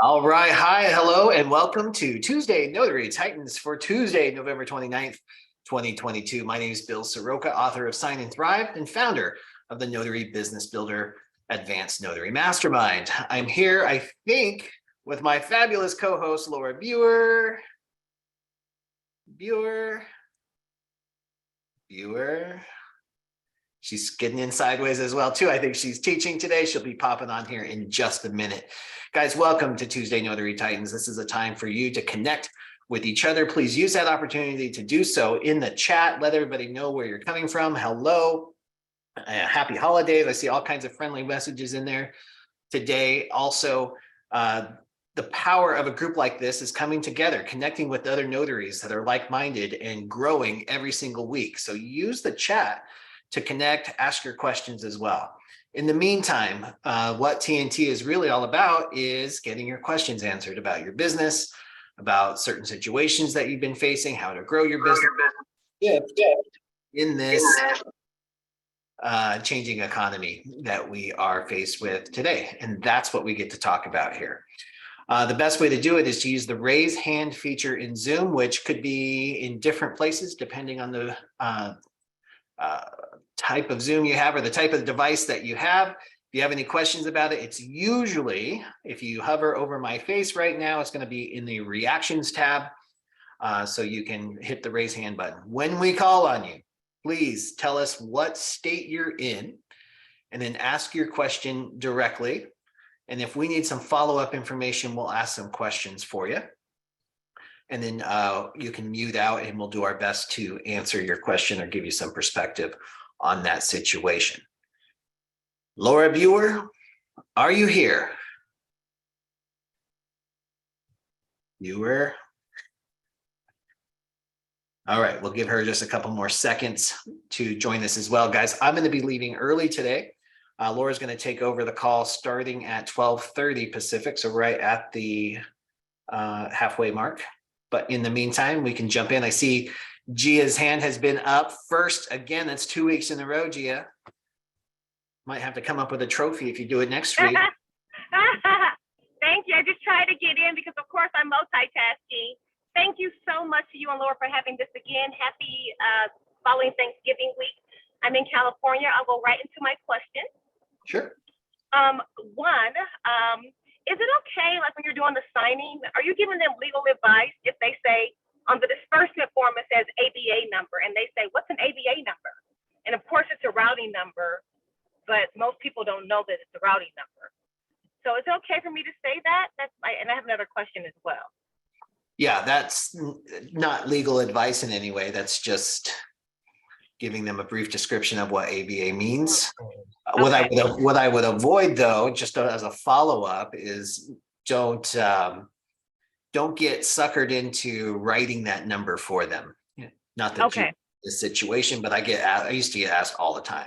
All right. Hi, hello, and welcome to Tuesday Notary Titans for Tuesday, November 29th, 2022. My name is Bill Soroka, author of Sign and Thrive and founder of the Notary Business Builder Advanced Notary Mastermind. I'm here, I think, with my fabulous co-host, Laura Biewer. She's getting in sideways as well, too. I think she's teaching today. She'll be popping on here in just a minute. Guys, welcome to Tuesday Notary Titans. This is a time for you to connect with each other. Please use that opportunity to do so in the chat. Let everybody know where you're coming from. Hello. Happy holidays. I see all kinds of friendly messages in there today. Also, the power of a group like this is coming together, connecting with other notaries that are like-minded and growing every single week. So use the chat to connect, ask your questions as well. In the meantime, what TNT is really all about is getting your questions answered about your business, about certain situations that you've been facing, how to grow your business in this changing economy that we are faced with today. And that's what we get to talk about here. The best way to do it is to use the raise hand feature in Zoom, which could be in different places depending on the type of Zoom you have or the type of device that you have. If you have any questions about it, it's usually, if you hover over my face right now, it's going to be in the reactions tab. So you can hit the raise hand button. When we call on you, please tell us what state you're in and then ask your question directly. And if we need some follow-up information, we'll ask some questions for you. And then you can mute out and we'll do our best to answer your question or give you some perspective on that situation. Laura Biewer, are you here? Biewer? All right, we'll give her just a couple more seconds to join us as well. Guys, I'm going to be leaving early today. Laura's going to take over the call starting at 12:30 Pacific, so right at the halfway mark. But in the meantime, we can jump in. I see Gia's hand has been up first. Again, that's 2 weeks in a row, Gia. Might have to come up with a trophy if you do it next week. Thank you. I just tried to get in because, of course, I'm multitasking. Thank you so much to you and Laura for having this again. Happy following Thanksgiving week. I'm in California. I'll go right into my question. Sure. Is it okay, like when you're doing the signing, are you giving them legal advice if they say on the disbursement form it says ABA number and they say, what's an ABA number? And of course it's a routing number, but most people don't know that it's a routing number. So is it okay for me to say that? And I have another question as well. Yeah, that's not legal advice in any way. That's just giving them a brief description of what ABA means. Okay. What I would avoid, though, just as a follow-up, is don't get suckered into writing that number for them. Not that you're in this situation, but I used to get asked all the time,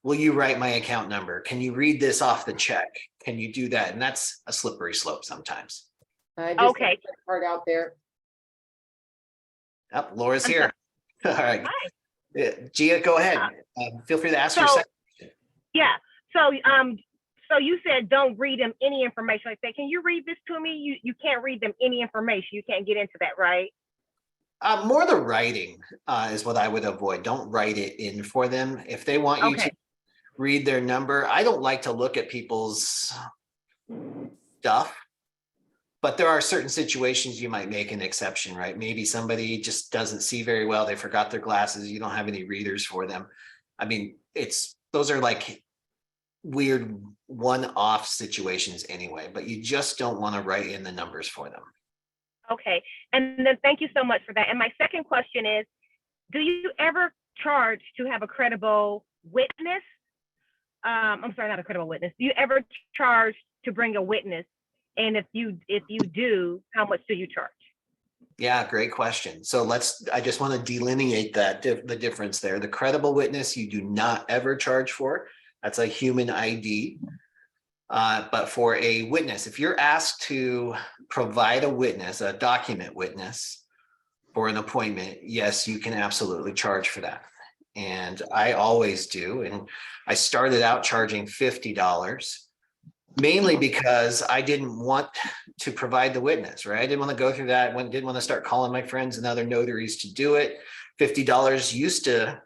will you write my account number? Can you read this off the check? Can you do that? And that's a slippery slope sometimes. I just got that part out there. Oh, Laura's here. All right. Hi. Gia, go ahead. Feel free to ask your second question. Yeah. So you said don't read them any information. I say, can you read this to me? You can't read them any information. You can't get into that, right? More the writing is what I would avoid. Don't write it in for them. If they want you to read their number, I don't like to look at people's stuff. But there are certain situations you might make an exception, right? Maybe somebody just doesn't see very well. They forgot their glasses. You don't have any readers for them. I mean, those are like weird one-off situations anyway, but you just don't want to write in the numbers for them. Okay. And then thank you so much for that. And my second question is, do you ever charge to have a credible witness? I'm sorry, not a credible witness. Do you ever charge to bring a witness? And if you do, how much do you charge? Yeah, great question. So I just want to delineate the difference there. The credible witness, you do not ever charge for. That's a human ID. But for a witness, if you're asked to provide a witness, a document witness for an appointment, yes, you can absolutely charge for that. And I always do. And I started out charging $50. Mainly because I didn't want to provide the witness, right? I didn't want to go through that. Didn't want to start calling my friends and other notaries to do it. $50 used to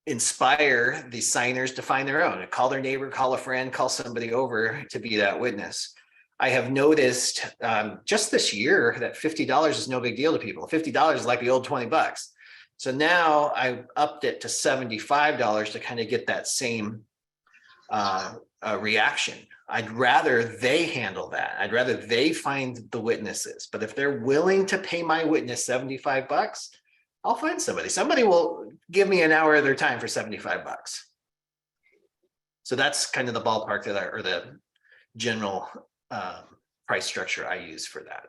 inspire the signers to find their own, call their neighbor, call a friend, call somebody over to be that witness. I have noticed just this year that $50 is no big deal to people. $50 is like the old $20. So now I upped it to $75 to kind of get that same reaction. I'd rather they handle that. I'd rather they find the witnesses. But if they're willing to pay my witness $75, I'll find somebody. Somebody will give me an hour of their time for $75. So that's kind of the ballpark that or the general price structure I use for that.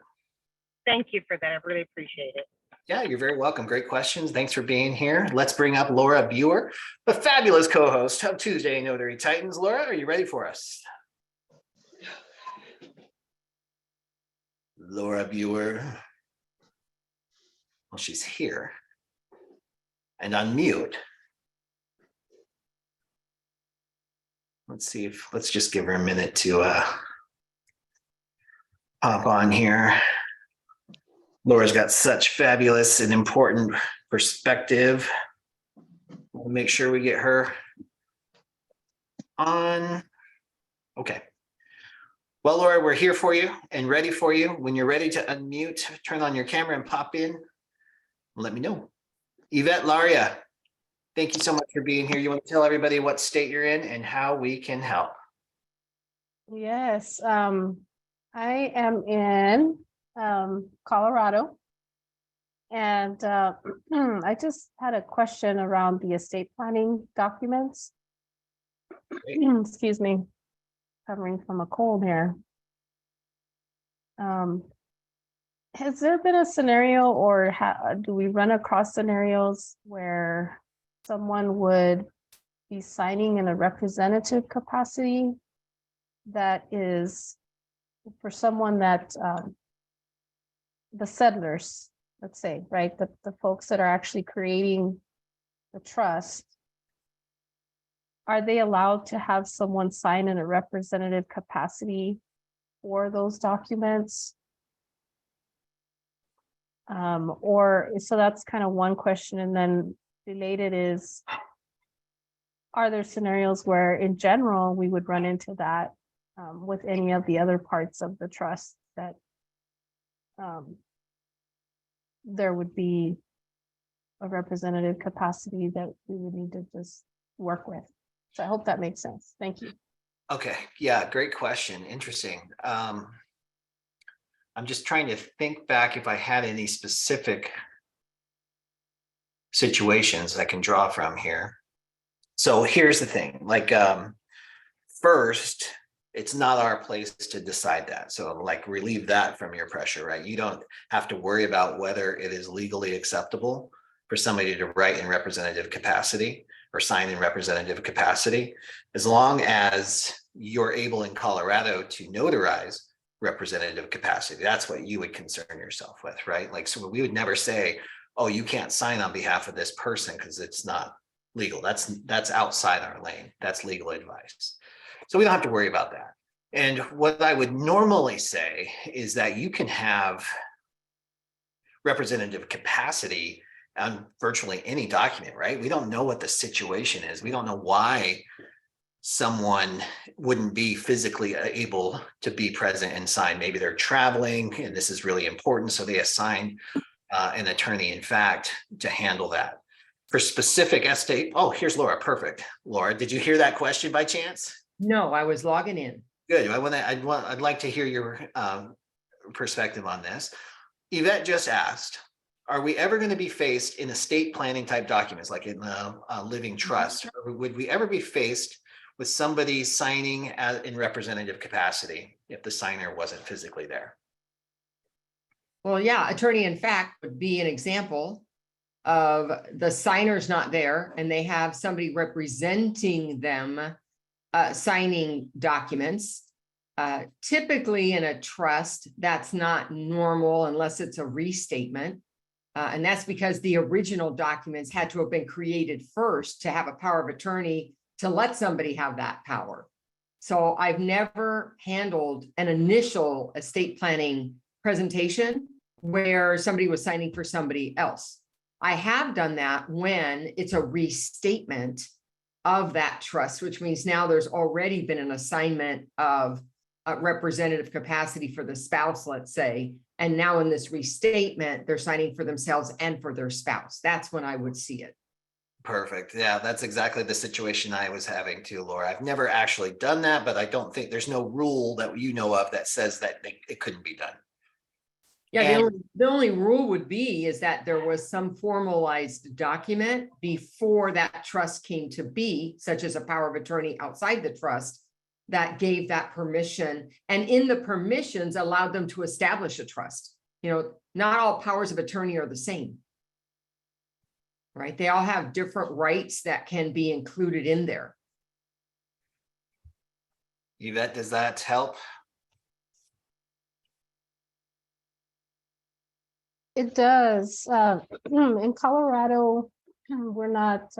Thank you for that. I really appreciate it. Yeah, you're very welcome. Great questions. Thanks for being here. Let's bring up Laura Biewer, the fabulous co-host of Tuesday Notary Titans. Laura, are you ready for us? Laura Biewer. Well, she's here. And unmute. Let's just give her a minute to hop on here. Laura's got such fabulous and important perspective. We'll make sure we get her on. Okay. Well, Laura, we're here for you and ready for you. When you're ready to unmute, turn on your camera and pop in. Let me know. Yvette Laria, thank you so much for being here. You want to tell everybody what state you're in and how we can help? Yes, I am in Colorado. And I just had a question around the estate planning documents. Excuse me, recovering from a cold here. Has there been a scenario, or do we run across scenarios where someone would be signing in a representative capacity that is for someone that the settlers, let's say, right, the folks that are actually creating the trust, are they allowed to have someone sign in a representative capacity for those documents? Or so that's kind of one question. And then related is, are there scenarios where in general we would run into that with any of the other parts of the trust that there would be a representative capacity that we would need to just work with? So I hope that makes sense. Thank you. Okay, yeah, great question. Interesting. I'm just trying to think back if I had any specific situations I can draw from here. So here's the thing, like, first, it's not our place to decide that. So like relieve that from your pressure, right? You don't have to worry about whether it is legally acceptable for somebody to write in representative capacity or sign in representative capacity, as long as you're able in Colorado to notarize representative capacity. That's what you would concern yourself with, right? Like, so we would never say, oh, you can't sign on behalf of this person because it's not legal. That's outside our lane. That's legal advice. So we don't have to worry about that. And what I would normally say is that you can have representative capacity on virtually any document, right? We don't know what the situation is. We don't know why someone wouldn't be physically able to be present and sign. Maybe they're traveling and this is really important, so they assign an attorney in fact to handle that. For specific estate, oh, here's Laura, perfect. Laura, did you hear that question by chance? No, I was logging in. Good. I'd like to hear your perspective on this. Yvette just asked, are we ever going to be faced in estate planning type documents, like in a living trust, or would we ever be faced with somebody signing in representative capacity if the signer wasn't physically there? Well, yeah, attorney in fact would be an example of the signer's not there and they have somebody representing them signing documents. Typically in a trust, that's not normal unless it's a restatement. And that's because the original documents had to have been created first to have a power of attorney to let somebody have that power. So I've never handled an initial estate planning presentation where somebody was signing for somebody else. I have done that when it's a restatement of that trust, which means now there's already been an assignment of a representative capacity for the spouse, let's say. And now in this restatement, they're signing for themselves and for their spouse. That's when I would see it. Perfect. Yeah, that's exactly the situation I was having too, Laura. I've never actually done that, but I don't think there's no rule that you know of that says that it couldn't be done. Yeah, And- the only rule would be is that there was some formalized document before that trust came to be, such as a power of attorney outside the trust, that gave that permission, and in the permissions allowed them to establish a trust. You know, not all powers of attorney are the same. Right? They all have different rights that can be included in there. Yvette, does that help? It does. In Colorado, we're not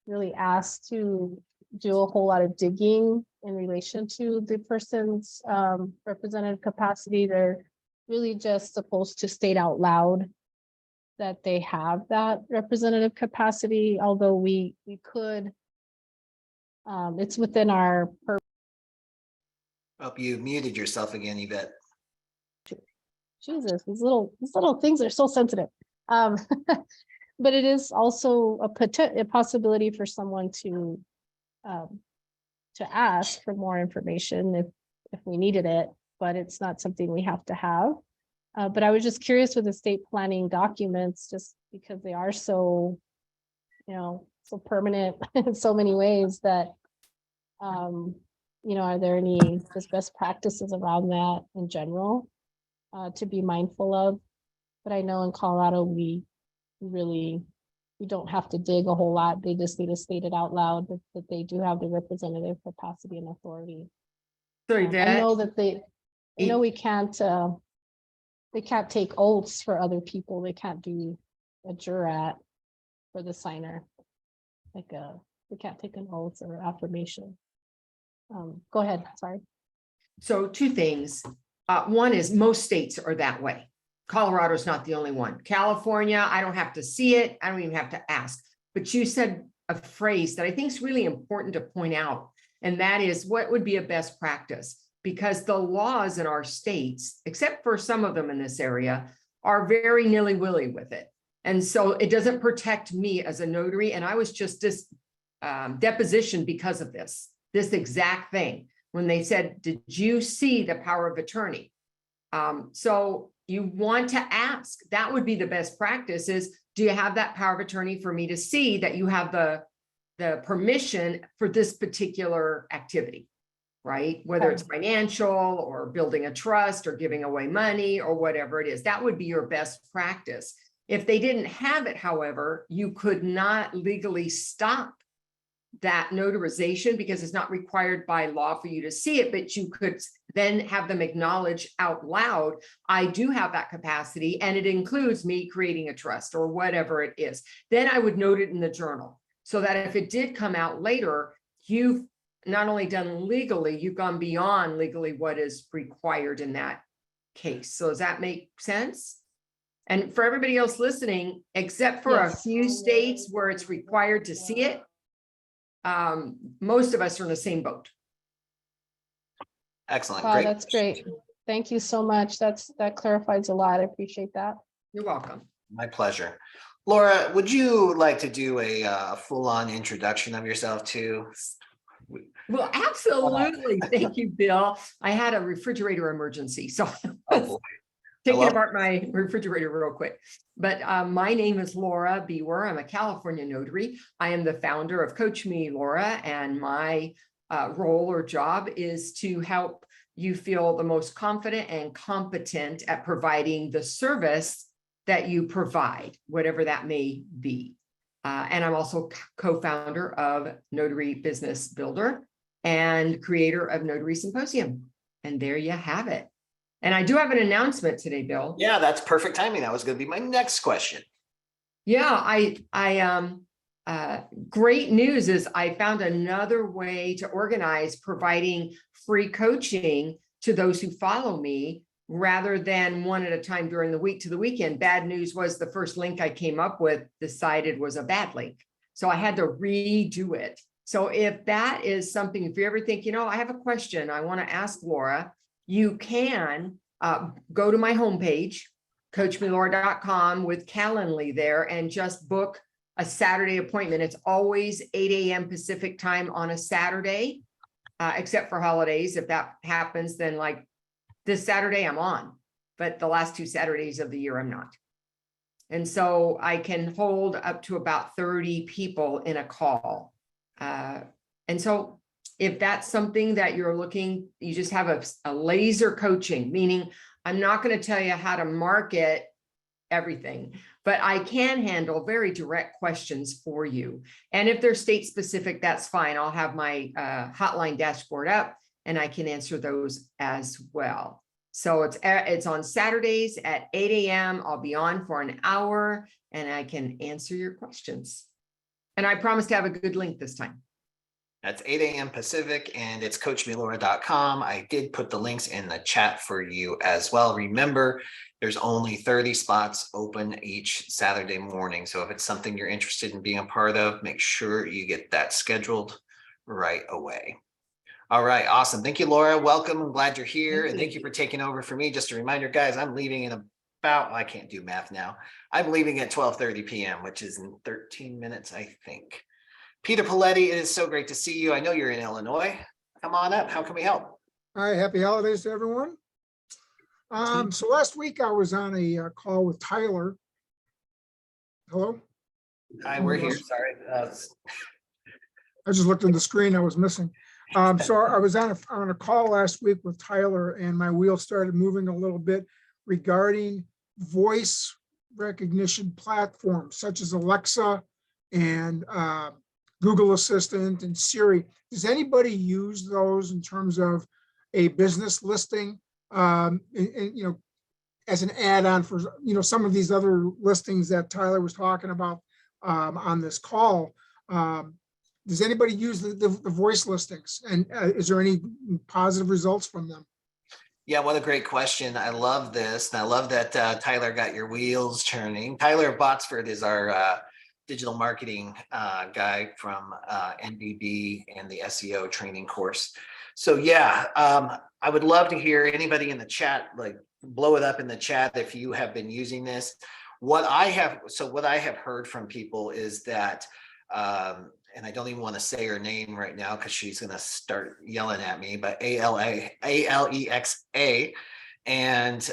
really asked to do a whole lot of digging in relation to the person's representative capacity. They're really just supposed to state out loud that they have that representative capacity, although we could, it's within our Oh, you muted yourself again, Yvette. Jesus, these little things are so sensitive. But it is also a possibility for someone to ask for more information if we needed it, but it's not something we have to have. But I was just curious with estate planning documents, just because they are so, so permanent in so many ways that, are there any just best practices around that in general to be mindful of? But I know in Colorado, we don't have to dig a whole lot. They just need to state it out loud that they do have the representative capacity and authority. Sorry, I know that we can't, they can't take oaths for other people. They can't do a jurat for the signer. They can't take an oath or affirmation. Go ahead, sorry. So two things. One is most states are that way. Colorado's not the only one. California, I don't have to see it. I don't even have to ask. But you said a phrase that I think is really important to point out, and that is what would be a best practice? Because the laws in our states, except for some of them in this area, are very nilly-willy with it. And so it doesn't protect me as a notary. And I was just depositioned because of this exact thing. When they said, did you see the power of attorney? So you want to ask, that would be the best practice is, do you have that power of attorney for me to see that you have the permission for this particular activity, right? Whether it's financial or building a trust or giving away money or whatever it is, that would be your best practice. If they didn't have it, however, you could not legally stop that notarization because it's not required by law for you to see it, but you could then have them acknowledge out loud, I do have that capacity, and it includes me creating a trust or whatever it is. Then I would note it in the journal so that if it did come out later, you've not only done legally, you've gone beyond legally what is required in that case. So does that make sense? And for everybody else listening, except for a few states where it's required to see it, most of us are in the same boat. Excellent. Wow, Great. that's great. Thank you so much. That clarifies a lot. I appreciate that. You're welcome. My pleasure. Laura, would you like to do a full-on introduction of yourself too? Well, absolutely. Thank you, Bill. I had a refrigerator emergency, so taking apart my refrigerator real quick. But my name is Laura Biewer. I'm a California notary. I am the founder of Coach Me, Laura, and my role or job is to help you feel the most confident and competent at providing the service that you provide, whatever that may be. And I'm also co-founder of Notary Business Builder and creator of Notary Symposium. And there you have it. And I do have an announcement today, Bill. Yeah, that's perfect timing. That was going to be my next question. Yeah, I great news is I found another way to organize providing free coaching to those who follow me rather than one at a time during the week to the weekend. Bad news was the first link I came up with decided was a bad link. So I had to redo it. So if that is something, if you ever think, I have a question I want to ask Laura, you can go to my homepage, coachmelaura.com with Calendly there, and just book a Saturday appointment. It's always 8 a.m. Pacific time on a Saturday, except for holidays. If that happens, then like this Saturday I'm on, but the last 2 Saturdays of the year I'm not. And so I can hold up to about 30 people in a call. And so if that's something that you're looking, you just have a laser coaching, meaning I'm not going to tell you how to market everything, but I can handle very direct questions for you. And if they're state specific, that's fine. I'll have my hotline dashboard up and I can answer those as well. So it's on Saturdays at 8 a.m. I'll be on for an hour and I can answer your questions. And I promise to have a good link this time. That's 8 a.m. Pacific, and it's coachmelaura.com. I did put the links in the chat for you as well. Remember, there's only 30 spots open each Saturday morning. So if it's something you're interested in being a part of, make sure you get that scheduled right away. All right, awesome. Thank you, Laura. Welcome. I'm glad you're here. And thank you for taking over for me. Just a reminder, guys, I'm leaving in about, I can't do math now. I'm leaving at 12:30 p.m., which is in 13 minutes, I think. Peter Paletti, it is so great to see you. I know you're in Illinois. Come on up. How can we help? Hi, happy holidays to everyone. So last week I was on a call with Tyler. Hello? Hi, we're here. Sorry. I just looked at the screen, I was missing. So I was on a call last week with Tyler and my wheels started moving a little bit regarding voice recognition platforms such as Alexa and Google Assistant and Siri. Does anybody use those in terms of a business listing, as an add-on for, some of these other listings that Tyler was talking about on this call? Does anybody use the voice listings, and is there any positive results from them? Yeah, what a great question. I love this. And I love that Tyler got your wheels turning. Tyler Botsford is our digital marketing guy from NBB and the SEO training course. So yeah, I would love to hear anybody in the chat, like blow it up in the chat if you have been using this. What I have heard from people is that, and I don't even want to say her name right now because she's going to start yelling at me, but Alexa and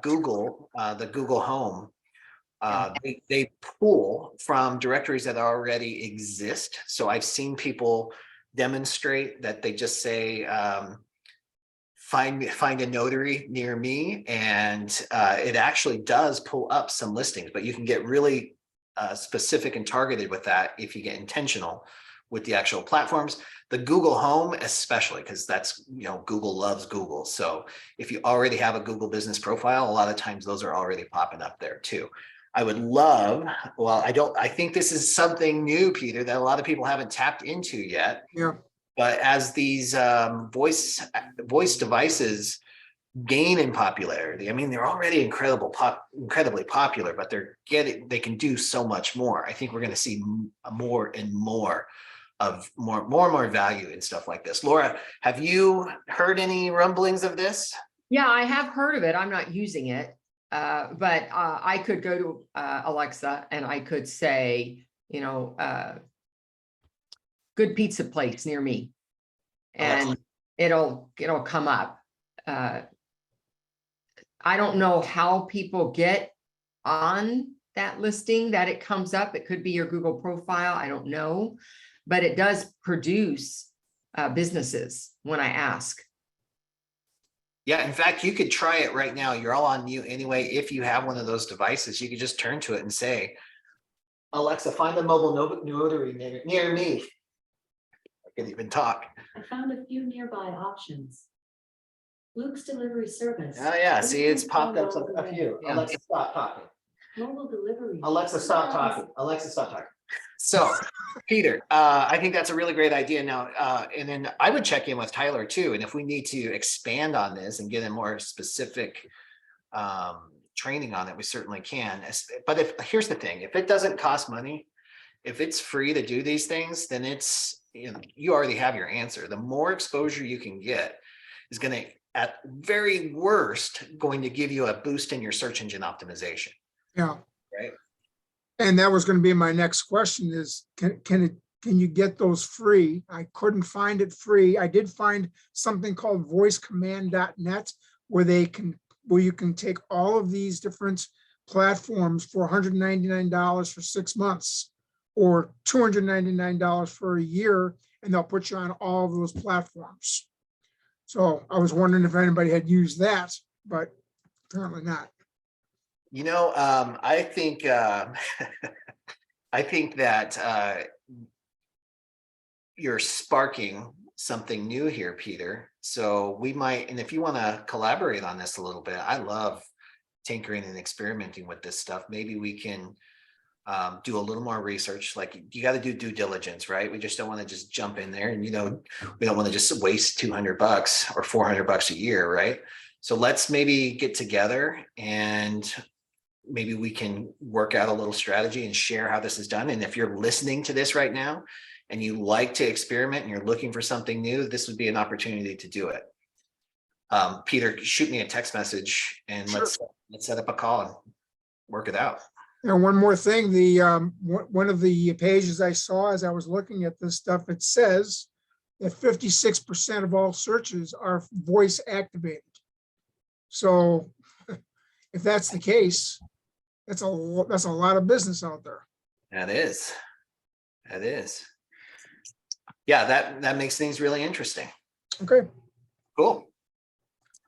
Google, the Google Home, they pull from directories that already exist. So I've seen people demonstrate that they just say, find a notary near me, and it actually does pull up some listings, but you can get really specific and targeted with that if you get intentional with the actual platforms. The Google Home especially, because that's, Google loves Google. So if you already have a Google business profile, a lot of times those are already popping up there too. I would love, I think this is something new, Peter, that a lot of people haven't tapped into yet. Yeah. But as these voice devices gain in popularity, I mean, they're already incredibly popular, but they can do so much more. I think we're going to see more and more value in stuff like this. Laura, have you heard any rumblings of this? Yeah, I have heard of it. I'm not using it. But I could go to Alexa and I could say, good pizza place near me, and it'll come up. I don't know how people get on that listing that it comes up. It could be your Google profile. I don't know, but it does produce businesses when I ask. Yeah, in fact, you could try it right now. You're all on mute anyway. If you have one of those devices, you could just turn to it and say, Alexa, find a mobile notary near me. I can even talk. I found a few nearby options. Luke's delivery service. Oh yeah, see, it's popped up a few. Yeah. Alexa, stop talking. Mobile delivery. Alexa, stop talking. Alexa, stop talking. So, Peter, I think that's a really great idea now. And then I would check in with Tyler too. And if we need to expand on this and get a more specific training on it, we certainly can. But here's the thing, if it doesn't cost money, if it's free to do these things, then it's, you already have your answer. The more exposure you can get is going to, at very worst, going to give you a boost in your search engine optimization. Yeah. Right. And that was going to be my next question is, can you get those free? I couldn't find it free. I did find something called voicecommand.net where you can take all of these different platforms for $199 for 6 months or $299 for a year, and they'll put you on all of those platforms. So I was wondering if anybody had used that, but apparently not. I think I think that you're sparking something new here, Peter. So we might, and if you want to collaborate on this a little bit, I love tinkering and experimenting with this stuff. Maybe we can do a little more research. Like, you got to do due diligence, right? We just don't want to just jump in there, and we don't want to just waste $200 or $400 a year, right? So let's maybe get together and maybe we can work out a little strategy and share how this is done. And if you're listening to this right now and you like to experiment and you're looking for something new, this would be an opportunity to do it. Peter, shoot me a text message and Sure. let's set up a call and work it out. And one more thing, one of the pages I saw as I was looking at this stuff, it says that 56% of all searches are voice activated. So if that's the case, that's a lot of business out there. That is. Yeah, that makes things really interesting. Okay. Cool.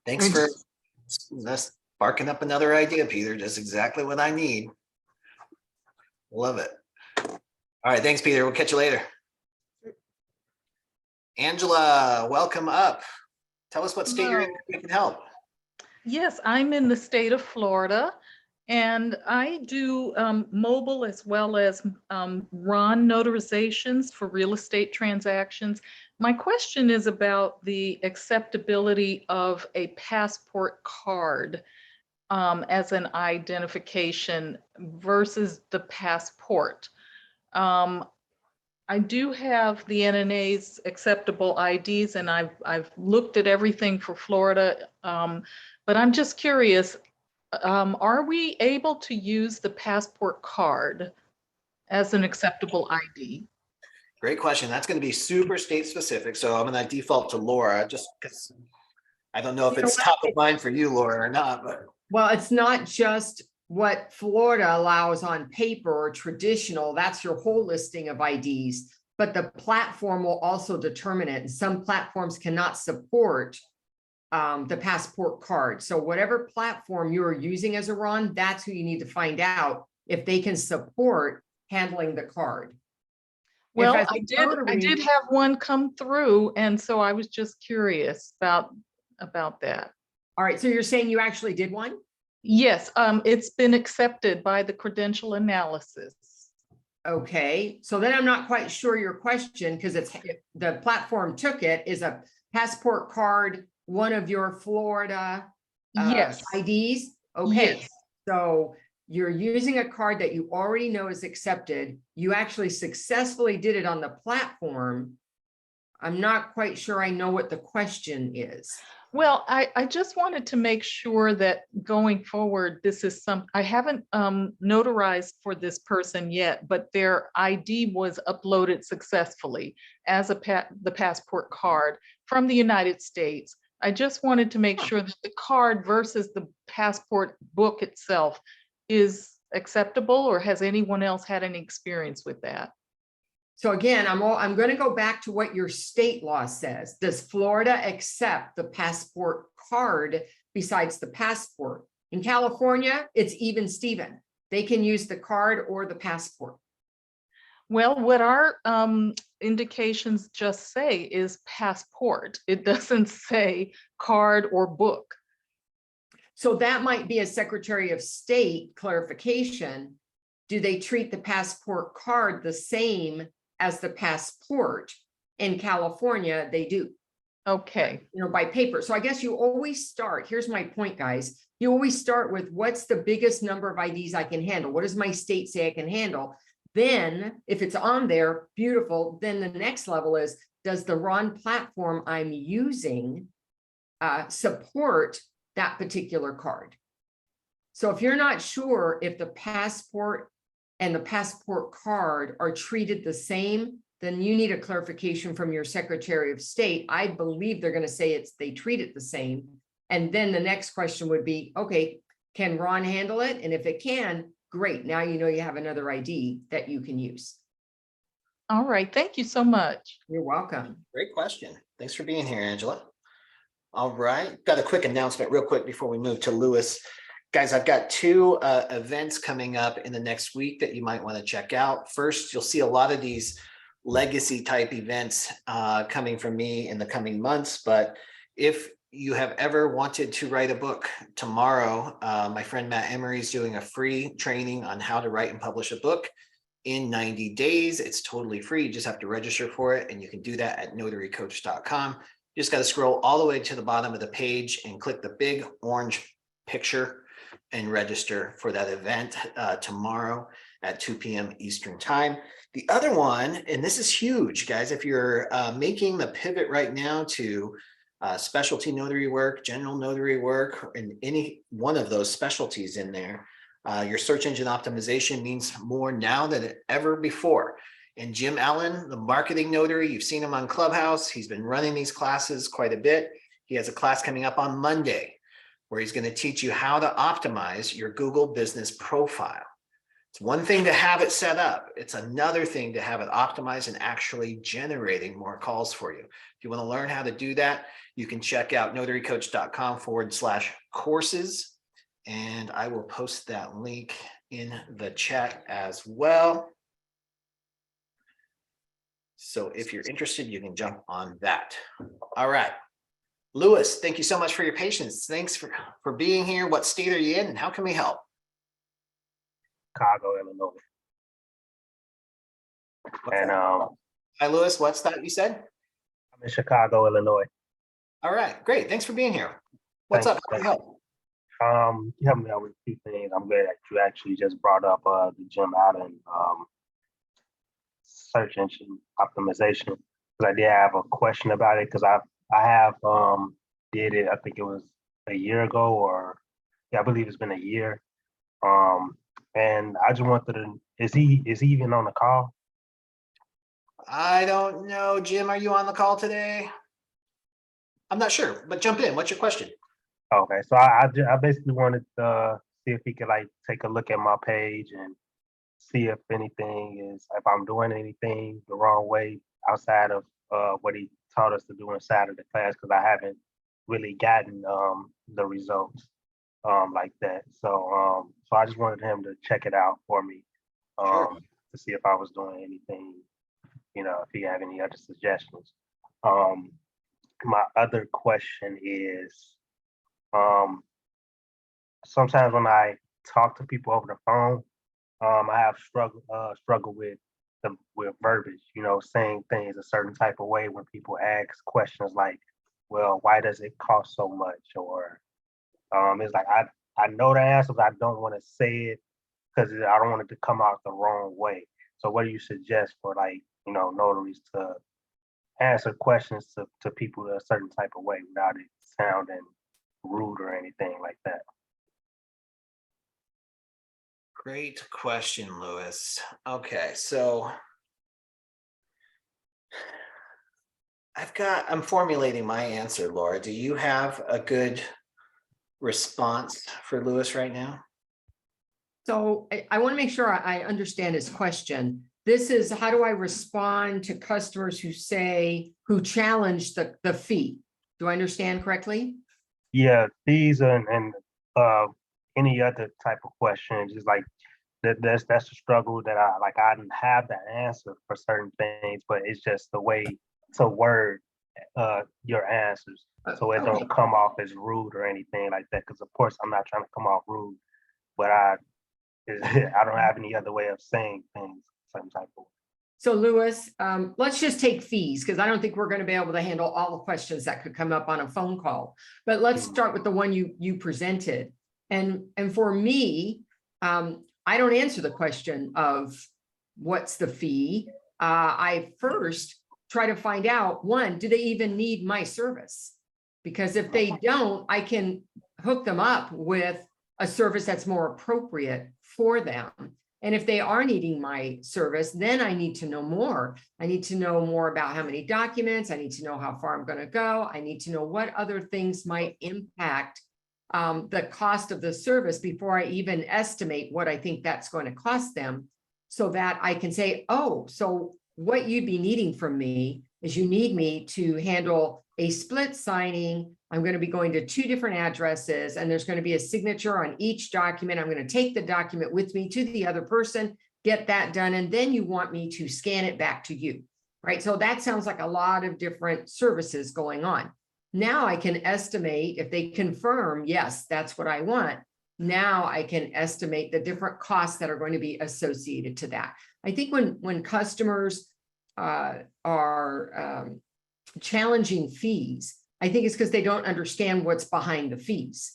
Thanks for Thanks. sparking up another idea, Peter. Just exactly what I need. Love it. All right, thanks, Peter. We'll catch you later. Angela, welcome up. Tell us what state you're in, Hello. we can help. Yes, I'm in the state of Florida, and I do mobile as well as RON notarizations for real estate transactions. My question is about the acceptability of a passport card as an identification versus the passport. I do have the NNA's acceptable IDs, and I've looked at everything for Florida, but I'm just curious, are we able to use the passport card as an acceptable ID? Great question. That's going to be super state specific. So I'm going to default to Laura just because I don't know if it's top of mind for you, Laura, or not, but. Well, it's not just what Florida allows on paper or traditional, that's your whole listing of IDs, but the platform will also determine it. And some platforms cannot support the passport card. So whatever platform you're using as a RON, that's who you need to find out if they can support handling the card. Well, I did have one come through, and so I was just curious about that. All right, so you're saying you actually did one? Yes, it's been accepted by the credential analysis. Okay, so then I'm not quite sure your question, because it's the platform took it. Is a passport card one of your Florida Yes. IDs? Okay, Yes. so you're using a card that you already know is accepted. You actually successfully did it on the platform. I'm not quite sure I know what the question is. Well, I just wanted to make sure that going forward, this is I haven't notarized for this person yet, but their ID was uploaded successfully as the passport card from the United States. I just wanted to make sure that the card versus the passport book itself is acceptable, or has anyone else had any experience with that? So again, I'm going to go back to what your state law says. Does Florida accept the passport card besides the passport? In California, it's even Steven. They can use the card or the passport. Well, what our indications just say is passport. It doesn't say card or book. So that might be a Secretary of State clarification do they treat the passport card the same as the passport? In California, they do, Okay, by paper. So I guess you always start, here's my point, guys. You always start with what's the biggest number of IDs I can handle? What does my state say I can handle? Then if it's on there, beautiful. Then the next level is, does the RON platform I'm using support that particular card? So if you're not sure if the passport and the passport card are treated the same, then you need a clarification from your Secretary of State. I believe they're going to say they treat it the same. And then the next question would be, okay, can Ron handle it? And if it can, great. Now you know you have another ID that you can use. all right, thank you so much. You're welcome. Great question. Thanks for being here, Angela. All right, got a quick announcement real quick before we move to Lewis. Guys, I've got two events coming up in the next week that you might want to check out. First, you'll see a lot of these legacy type events coming from me in the coming months. But if you have ever wanted to write a book, tomorrow, my friend Matt Emery is doing a free training on how to write and publish a book in 90 days. It's totally free. You just have to register for it. And you can do that at notarycoach.com. You just got to scroll all the way to the bottom of the page and click the big orange picture and register for that event tomorrow at 2 p.m. Eastern time. The other one, and this is huge, guys, if you're making the pivot right now to specialty notary work, general notary work, and any one of those specialties in there, your search engine optimization means more now than ever before. And Jim Allen, the marketing notary, you've seen him on Clubhouse. He's been running these classes quite a bit. He has a class coming up on Monday where he's going to teach you how to optimize your Google business profile. It's one thing to have it set up. It's another thing to have it optimized and actually generating more calls for you. If you want to learn how to do that, you can check out notarycoach.com/courses. And I will post that link in the chat as well. So if you're interested, you can jump on that. All right. Lewis, thank you so much for your patience. Thanks for being here. What state are you in and how can we help? Chicago, Illinois. And Hi, Lewis. What's that you said? I'm in Chicago, Illinois. All right, great. Thanks for being here. What's up? How can I help? You helped me out with a few things. I'm glad that you actually just brought up the Jim Allen search engine optimization, because I did have a question about it, because I have did it, I think it was a year ago, or yeah, I believe it's been a year. And I just wanted to, is he even on the call? I don't know. Jim, are you on the call today? I'm not sure, but jump in. What's your question? Okay, so I basically wanted to see if he could like take a look at my page and see if anything is, if I'm doing anything the wrong way outside of what he taught us to do inside of the class, because I haven't really gotten the results like that. So I just wanted him to check it out for me Sure. to see if I was doing anything, if he had any other suggestions. My other question is, sometimes when I talk to people over the phone, I have struggle with verbiage, saying things a certain type of way when people ask questions like, well, why does it cost so much? Or it's like, I know the answer, but I don't want to say it because I don't want it to come out the wrong way. So what do you suggest for notaries to answer questions to people a certain type of way without it sounding rude or anything like that? Great question, Lewis. Okay, so I'm formulating my answer, Laura. Do you have a good response for Lewis right now? So I want to make sure I understand his question. This is, how do I respond to customers who challenge the fee? Do I understand correctly? Yeah, fees and any other type of questions, is like that's a struggle that I didn't have the answer for certain things, but it's just the way to word your answers so it don't come off as rude or anything like that. Because of course I'm not trying to come off rude, but I don't have any other way of saying things some type of way. So Louis, let's just take fees, because I don't think we're going to be able to handle all the questions that could come up on a phone call. But let's start with the one you presented. And for me, I don't answer the question of what's the fee. I first try to find out, one, do they even need my service? Because if they don't, I can hook them up with a service that's more appropriate for them. And if they are needing my service, then I need to know more. I need to know more about how many documents. I need to know how far I'm going to go. I need to know what other things might impact the cost of the service before I even estimate what I think that's going to cost them, so that I can say, oh, so what you'd be needing from me is you need me to handle a split signing. I'm going to be going to 2 different addresses, and there's going to be a signature on each document. I'm going to take the document with me to the other person, get that done, and then you want me to scan it back to you, right? So that sounds like a lot of different services going on. Now I can estimate, if they confirm, yes, that's what I want. Now I can estimate the different costs that are going to be associated to that. I think when customers are challenging fees, I think it's because they don't understand what's behind the fees.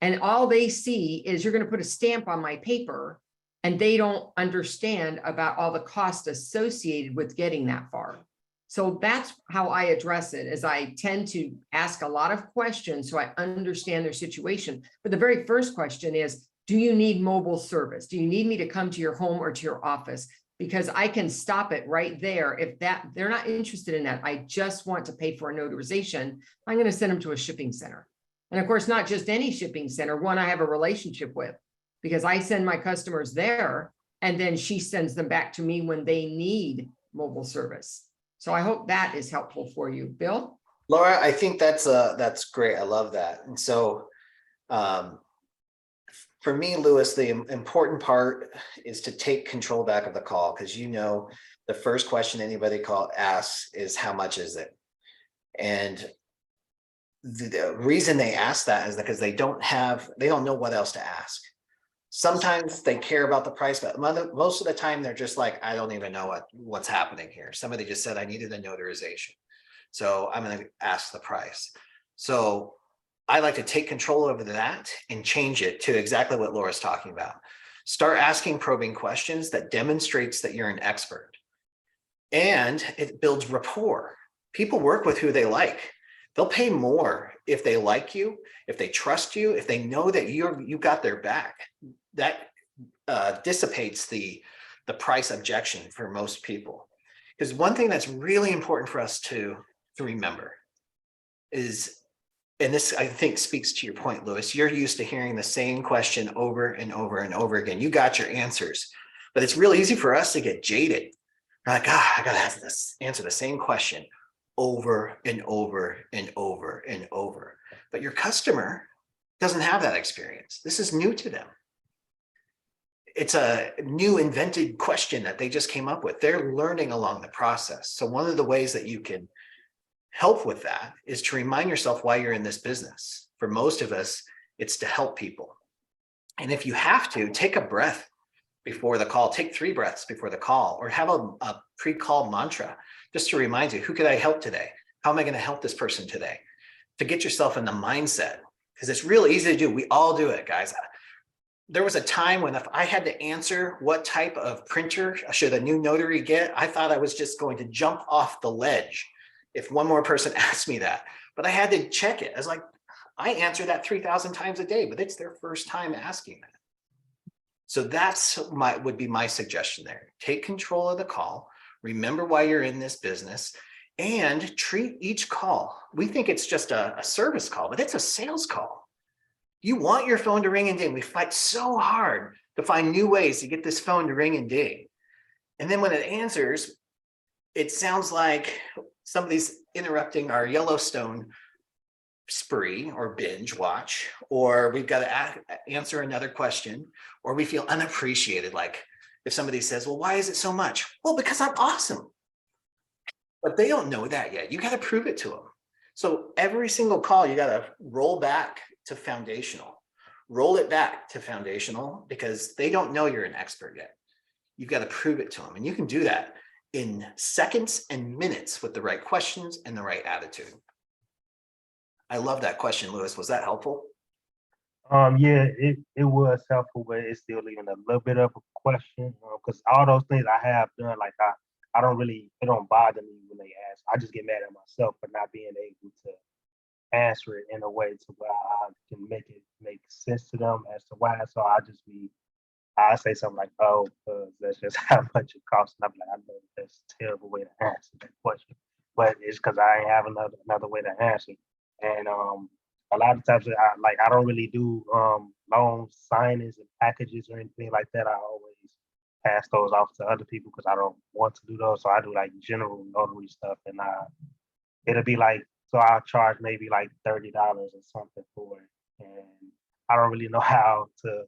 And all they see is you're going to put a stamp on my paper, and they don't understand about all the costs associated with getting that far. So that's how I address it, is I tend to ask a lot of questions so I understand their situation. But the very first question is, do you need mobile service? Do you need me to come to your home or to your office? Because I can stop it right there. If they're not interested in that, I just want to pay for a notarization, I'm going to send them to a shipping center. And of course, not just any shipping center, one I have a relationship with, because I send my customers there, and then she sends them back to me when they need mobile service. So I hope that is helpful for you. Bill? Laura, I think that's great. I love that. And so for me, Louis, the important part is to take control back of the call, because the first question anybody asks is, how much is it? And the reason they ask that is because they don't know what else to ask. Sometimes they care about the price, but most of the time they're just like, I don't even know what's happening here. Somebody just said I needed a notarization, so I'm going to ask the price. So I like to take control over that and change it to exactly what Laura's talking about. Start asking probing questions that demonstrates that you're an expert, and it builds rapport. People work with who they like. They'll pay more if they like you, if they trust you, if they know that you got their back. That dissipates the price objection for most people. Because one thing that's really important for us to remember is, and this I think speaks to your point, Louis, you're used to hearing the same question over and over and over again. You got your answers, but it's real easy for us to get jaded. We're like, I gotta have this answer the same question over and over and over and over. But your customer doesn't have that experience. This is new to them. It's a new invented question that they just came up with. They're learning along the process. So one of the ways that you can help with that is to remind yourself why you're in this business. For most of us, it's to help people. And if you have to, take a breath before the call, take 3 breaths before the call, or have a pre-call mantra just to remind you, who could I help today? How am I going to help this person today? To get yourself in the mindset, because it's real easy to do. We all do it, guys. There was a time when if I had to answer what type of printer should a new notary get, I thought I was just going to jump off the ledge if one more person asked me that. But I had to check it. I was like, I answer that 3,000 times a day, but it's their first time asking that. So that's would be my suggestion there. Take control of the call. Remember why you're in this business, and treat each call. We think it's just a service call, but it's a sales call. You want your phone to ring and ding. We fight so hard to find new ways to get this phone to ring and ding. And then when it answers, it sounds like somebody's interrupting our Yellowstone spree or binge watch, or we've got to answer another question, or we feel unappreciated. Like if somebody says, well, why is it so much? Well, because I'm awesome. But they don't know that yet. You got to prove it to them. So every single call, you got to roll back to foundational. roll it back to foundational because they don't know you're an expert yet. You've got to prove it to them. And you can do that in seconds and minutes with the right questions and the right attitude. I love that question, Lewis. Was that helpful? Yeah, it was helpful, but it's still leaving a little bit of a question because all those things I have done, like I don't really, it don't bother me when they ask. I just get mad at myself for not being able to answer it in a way to where I can make it make sense to them as to why. So I say something like, "Oh, that's just how much it costs." And I'm like, I know that's a terrible way to answer that question, but it's because I ain't have another way to answer. And a lot of times I don't really do loan signings and packages or anything like that. I always pass those off to other people because I don't want to do those. So I do like general notary stuff, and it'll be like, so I'll charge maybe like $30 or something for it, and I don't really know how to,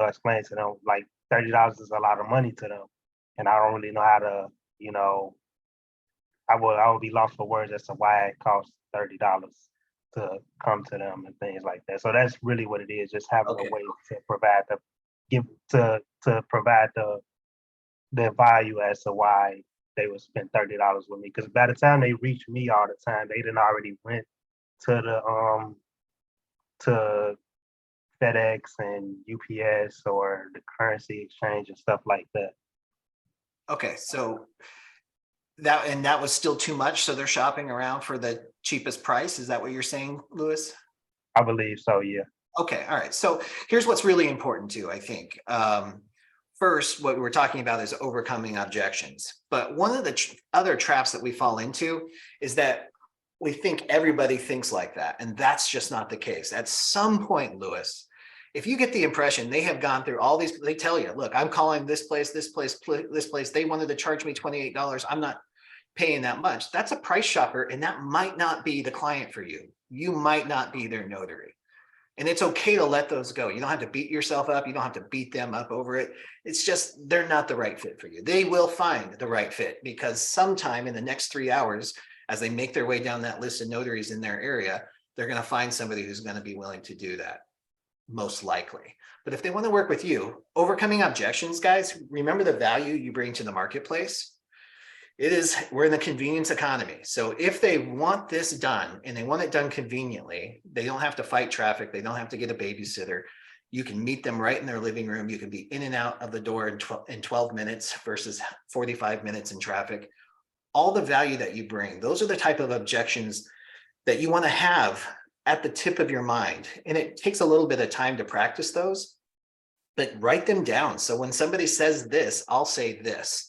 explain to them like $30 is a lot of money to them, and I don't really know how to, I would be lost for words as to why it costs $30 to come to them and things like that. So that's really what it is, just having a way to provide provide the value as to why they would spend $30 with me. Because by the time they reach me all the time, they didn't already went to the to FedEx and UPS or the currency exchange and stuff like that. Okay, so that was still too much. So they're shopping around for the cheapest price. Is that what you're saying, Lewis? I believe so, yeah. Okay, all right. So here's what's really important too, I think. First, what we're talking about is overcoming objections. But one of the other traps that we fall into is that we think everybody thinks like that. And that's just not the case. At some point, Lewis, if you get the impression they have gone through all these, they tell you, look, I'm calling this place, this place, this place. They wanted to charge me $28. I'm not paying that much. That's a price shopper, and that might not be the client for you. You might not be their notary. And it's okay to let those go. You don't have to beat yourself up. You don't have to beat them up over it. It's just, they're not the right fit for you. They will find the right fit because sometime in the next 3 hours, as they make their way down that list of notaries in their area, they're going to find somebody who's going to be willing to do that, most likely. But if they want to work with you, overcoming objections, guys, remember the value you bring to the marketplace. We're in the convenience economy. So if they want this done and they want it done conveniently, they don't have to fight traffic. They don't have to get a babysitter. You can meet them right in their living room. You can be in and out of the door in 12 minutes versus 45 minutes in traffic. All the value that you bring, those are the type of objections that you want to have at the tip of your mind. And it takes a little bit of time to practice those, but write them down. So when somebody says this, I'll say this.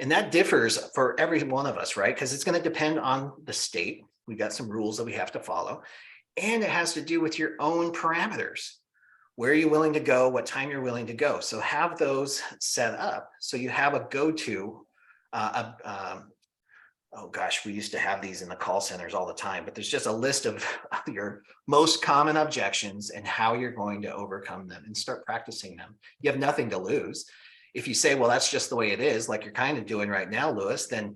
And that differs for every one of us, right? Because it's going to depend on the state. We've got some rules that we have to follow. And it has to do with your own parameters. Where are you willing to go? What time you're willing to go? So have those set up so you have a go-to. Oh gosh, we used to have these in the call centers all the time, but there's just a list of your most common objections and how you're going to overcome them and start practicing them. You have nothing to lose. If you say, well, that's just the way it is, like you're kind of doing right now, Lewis, then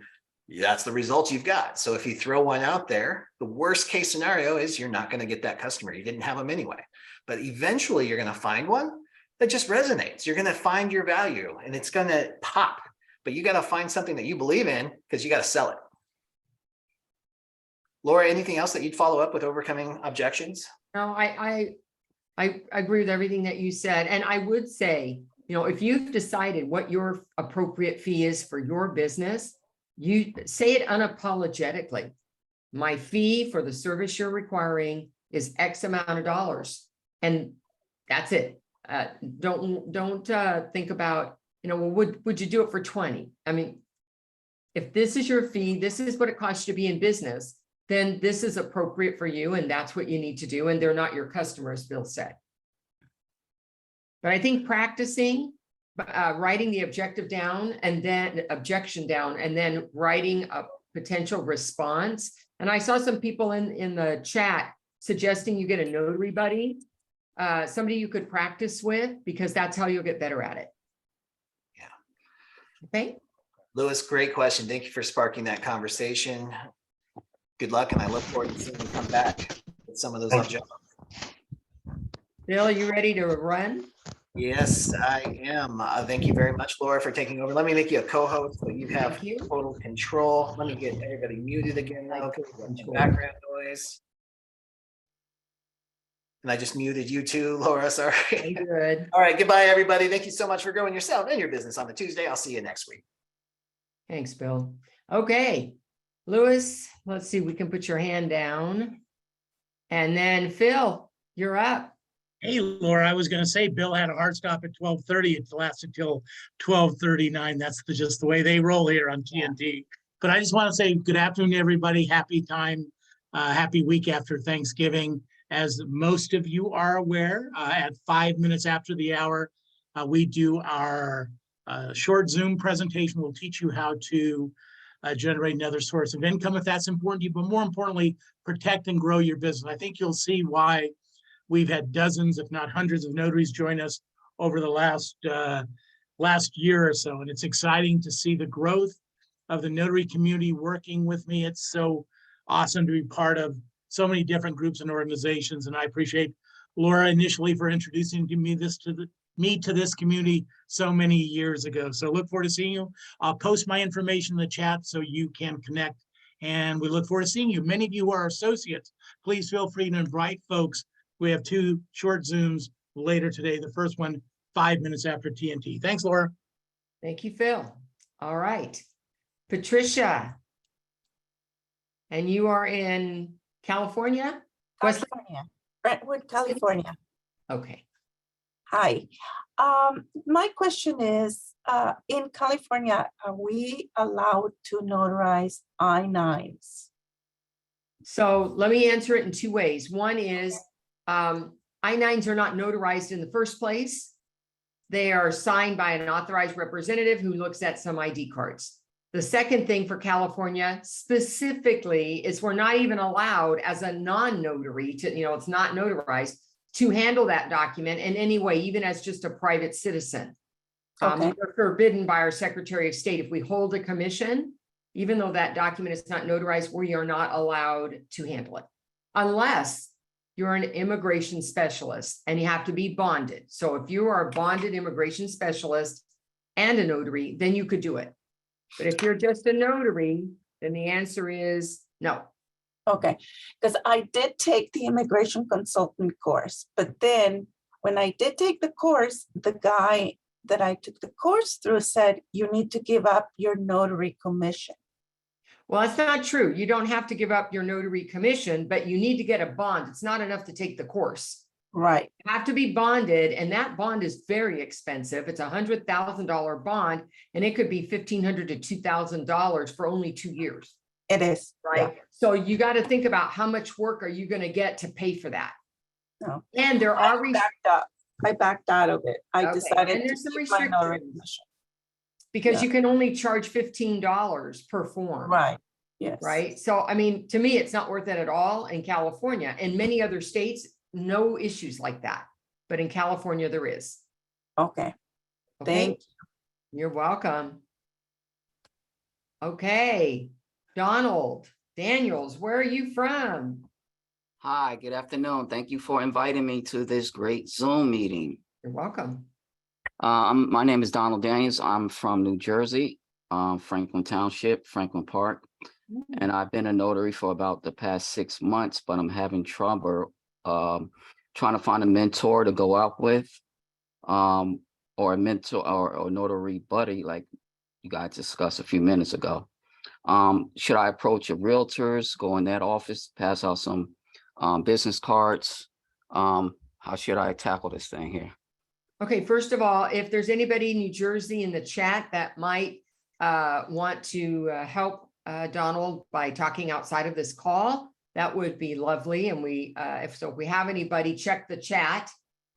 that's the results you've got. So if you throw one out there, the worst case scenario is you're not going to get that customer. You didn't have them anyway, but eventually you're going to find one that just resonates. You're going to find your value and it's going to pop, but you got to find something that you believe in because you got to sell it. Laura, anything else that you'd follow up with overcoming objections? No, I agree with everything that you said. And I would say, if you've decided what your appropriate fee is for your business, you say it unapologetically. My fee for the service you're requiring is X amount of dollars. And that's it. Don't think about, well, would you do it for 20? I mean, if this is your fee, this is what it costs you to be in business, then this is appropriate for you. And that's what you need to do. And they're not your customers, Bill said. But I think practicing, writing the objection down and then writing a potential response. And I saw some people in the chat suggesting you get a notary buddy, somebody you could practice with, because that's how you'll get better at it. Yeah. Okay. Lewis, great question. Thank you for sparking that conversation. Good luck, and I look forward to seeing you come back with some of those objections. Bill, you ready to run? Yes, I am. Thank you very much, Laura, for taking over. Let me make you a co-host so you have Thank you. total control. Let me get everybody muted again though, because we got some background noise. And I just muted you too, Laura, sorry. Good. All right, goodbye, everybody. Thank you so much for growing yourself and your business on the Tuesday. I'll see you next week. Thanks, Bill. Okay, Louis, let's see, we can put your hand down. And then Phil, you're up. Hey, Laura, I was gonna say Bill had a hard stop at 12:30. It lasted till 12:39. That's just the way they roll here on TNT. But I just want to say good afternoon, everybody. Happy time, happy week after Thanksgiving. As most of you are aware, at 5 minutes after the hour, we do our short Zoom presentation. We'll teach you how to generate another source of income if that's important to you, but more importantly, protect and grow your business. I think you'll see why we've had dozens, if not hundreds of notaries join us over the last year or so. And it's exciting to see the growth of the notary community working with me. It's so awesome to be part of so many different groups and organizations. And I appreciate Laura initially for introducing me to this community so many years ago. So look forward to seeing you. I'll post my information in the chat so you can connect. And we look forward to seeing you. Many of you are associates. Please feel free to invite folks. We have 2 short Zooms later today. The first one, 5 minutes after TNT. Thanks, Laura. Thank you, Phil. All right, Patricia. And you are in California? West. California, Brentwood, California. Okay. Hi. My question is, in California, are we allowed to notarize I-9s? So let me answer it in 2 ways. One is I-9s are not notarized in the first place. They are signed by an authorized representative who looks at some ID cards. The second thing for California specifically is we're not even allowed as a non-notary to, it's not notarized, to handle that document in any way, even as just a private citizen. Okay. We're forbidden by our Secretary of State. If we hold a commission, even though that document is not notarized, we are not allowed to handle it unless you're an immigration specialist and you have to be bonded. So if you are a bonded immigration specialist and a notary, then you could do it. But if you're just a notary, then the answer is no. Okay, because I did take the immigration consultant course, but then when I did take the course, the guy that I took the course through said, you need to give up your notary commission. Well, that's not true. You don't have to give up your notary commission, but you need to get a bond. It's not enough to take the course. Right. You have to be bonded, and that bond is very expensive. It's $100,000 bond, and it could be $1,500 to $2,000 for only 2 years. It is. Right. Yeah. So you got to think about how much work are you going to get to pay for that? No. And there are I backed out of it. I Okay, decided and to there's some keep my notary restrictions. commission. because Yeah. you can only charge $15 per form. Right. Yes. Right. So, I mean, to me, it's not worth it at all in California. In many other states, no issues like that. But in California, there is. Okay. Okay. Thank you. You're welcome. Okay. Donald Daniels, where are you from? Hi, good afternoon. Thank you for inviting me to this great Zoom meeting. You're welcome. My name is Donald Daniels. I'm from New Jersey, Franklin Township, Franklin Park. And I've been a notary for about the past 6 months, but I'm having trouble trying to find a mentor to go out with, or a mentor or notary buddy, like you guys discussed a few minutes ago. Should I approach a realtors, go in that office, pass out some business cards? How should I tackle this thing here? Okay, first of all, if there's anybody in New Jersey in the chat that might want to help Donald by talking outside of this call, that would be lovely. And if we have anybody, check the chat,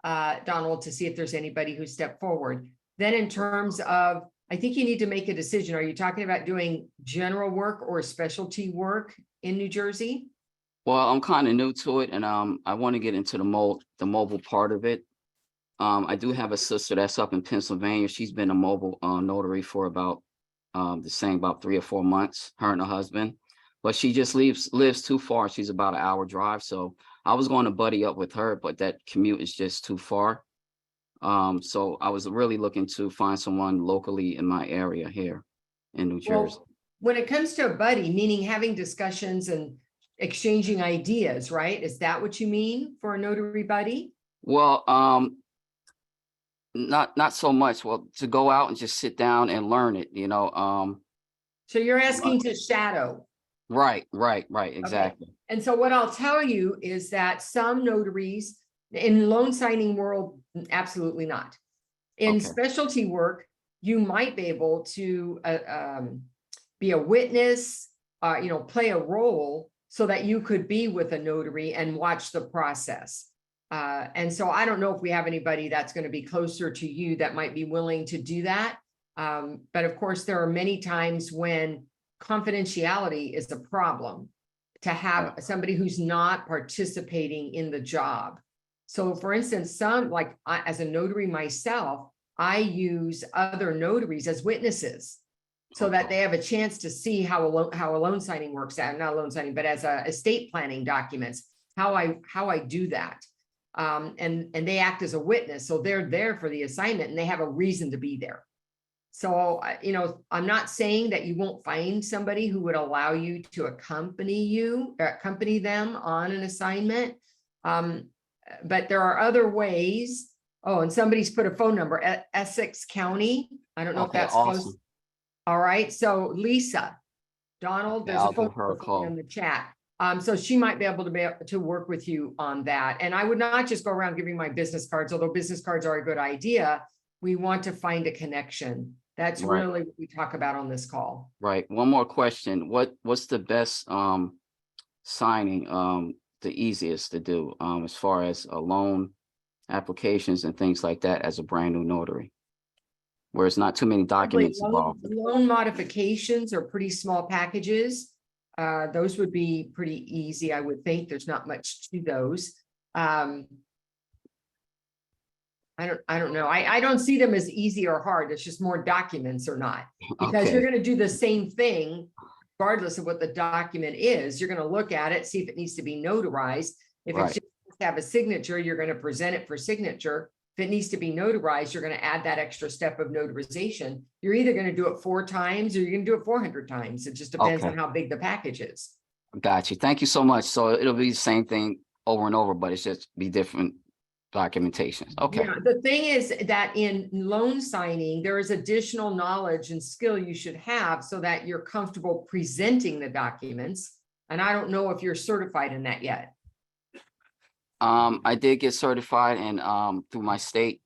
Donald, to see if there's anybody who stepped forward. Then in terms of, I think you need to make a decision. Are you talking about doing general work or specialty work in New Jersey? Well, I'm kind of new to it, and I want to get into the mobile part of it. I do have a sister that's up in Pennsylvania. She's been a mobile notary for about about 3 or 4 months, her and her husband, but she just lives too far. She's about an hour drive. So I was going to buddy up with her, but that commute is just too far. So I was really looking to find someone locally in my area here in New Jersey. Well, when it comes to a buddy, meaning having discussions and exchanging ideas, right? Is that what you mean for a notary buddy? Well, not so much. Well, to go out and just sit down and learn it, So you're asking to shadow. Right, exactly. And so what I'll tell you is that some notaries in loan signing world, absolutely not. In Okay. specialty work, you might be able to be a witness, play a role so that you could be with a notary and watch the process. And so I don't know if we have anybody that's going to be closer to you that might be willing to do that. But of course, there are many times when confidentiality is a problem to have somebody who's not participating in the job. So for instance, as a notary myself, I use other notaries as witnesses so that they have a chance to see how a loan signing works out, not loan signing, but as estate planning documents, how I do that. And they act as a witness. So they're there for the assignment and they have a reason to be there. So, I'm not saying that you won't find somebody who would allow you to accompany them on an assignment. But there are other ways. Oh, and somebody's put a phone number at Essex County. I don't know if that's awesome. close. All right. So Lisa, Donald, there's I'll a phone give her a number call. in the chat. So she might be able to work with you on that. And I would not just go around giving my business cards, although business cards are a good idea. We want to find a connection. That's Right. really what we talk about on this call. Right. One more question. What's the best signing, the easiest to do as far as a loan applications and things like that as a brand new notary? Where it's not too many documents involved. Loan modifications are pretty small packages. Those would be pretty easy, I would think. There's not much to those. I don't know. I don't see them as easy or hard. It's just more documents or not. Because you're going to do the same thing regardless of what the document is. You're going to look at it, see if it needs to be notarized. If it's just to have a signature, you're going to present it for signature. If it needs to be notarized, you're going to add that extra step of notarization. You're either going to do it 4 times or you're going to do it 400 times. It just depends on how big the package is. Got you. Thank you so much. So it'll be the same thing over and over, but it's just be different documentation. Okay. Yeah, the thing is that in loan signing, there is additional knowledge and skill you should have so that you're comfortable presenting the documents. And I don't know if you're certified in that yet. I did get certified and through my state,